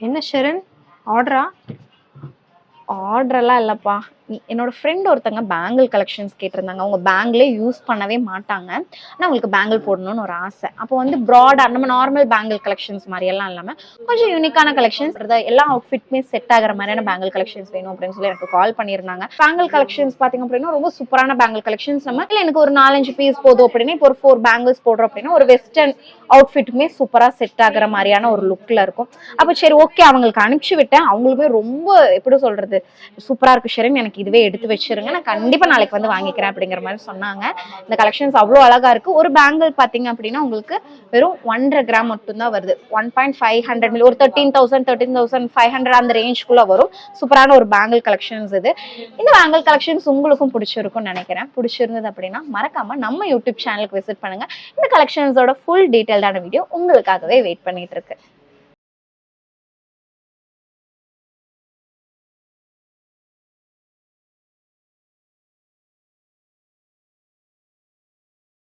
என்ன ஷரண் ஆர்டரா? ஆர்டர்லாம் இல்லைப்பா. என்னோட ஃப்ரெண்ட் ஒருத்தங்க பேங்கிள் கலெக்ஷன்ஸ் கேட்டிருந்தாங்க. அவங்க பேங்கிளே யூஸ் பண்ணவே மாட்டாங்க. ஆனால் அவங்களுக்கு பேங்கிள் போடணும்னு ஒரு ஆசை. அப்போ வந்து ப்ராடாக நம்ம நார்மல் பேங்கிள் கலெக்ஷன்ஸ் மாதிரியெல்லாம் இல்லாமல் கொஞ்சம் யூனிக்கான கலெக்ஷன்ஸ், எல்லா அவுட்ஃபிட்மே செட் ஆகிற மாதிரியான பேங்கிள் கலெக்ஷன்ஸ் வேணும் அப்படின்னு சொல்லி எனக்கு கால் பண்ணியிருந்தாங்க. பேங்கிள் கலெக்ஷன்ஸ் பார்த்தீங்க அப்படின்னா ரொம்ப சூப்பரான பேங்கிள் கலெக்ஷன்ஸ். நம்ம இல்லை எனக்கு ஒரு 4-5 பீஸ் போதும் அப்படின்னா, இப்போ ஒரு 4 பேங்கிள்ஸ் போடுறோம் அப்படின்னா ஒரு வெஸ்டர்ன் அவுட்ஃபிட்டுமே சூப்பராக செட் ஆகிற மாதிரியான ஒரு லுக்கில் இருக்கும். அப்போ சரி ஓகே அவங்களுக்கு அனுப்பிச்சு விட்டேன். அவங்களுமே ரொம்ப எப்படி சொல்கிறது, சூப்பராக இருக்கு ஷெரின், எனக்கு இதுவே எடுத்து வச்சிருங்க, நான் கண்டிப்பாக நாளைக்கு வந்து வாங்கிக்கிறேன் அப்படிங்கிற மாதிரி சொன்னாங்க. இந்த கலெக்ஷன்ஸ் அவ்வளோ அழகாக இருக்குது. ஒரு பேங்கிள் பார்த்தீங்க அப்படின்னா உங்களுக்கு வெறும் 1.5 கிராம் மட்டும்தான் வருது. 1.500 மில்லி, ஒரு 13,500 அந்த ரேஞ்சுக்குள்ளே வரும். சூப்பரான ஒரு பேங்கிள் கலெக்ஷன்ஸ் இது. இந்த பேங்கிள் கலெக்ஷன்ஸ் உங்களுக்கும் பிடிச்சிருக்கும்னு நினைக்கிறேன். பிடிச்சிருந்தது அப்படின்னா மறக்காமல் நம்ம யூடியூப் சேனலுக்கு விசிட் பண்ணுங்கள். இந்த கலெக்ஷன்ஸோட ஃபுல் டீட்டெயில்டான வீடியோ உங்களுக்காகவே வெயிட் பண்ணிட்டு இருக்கு.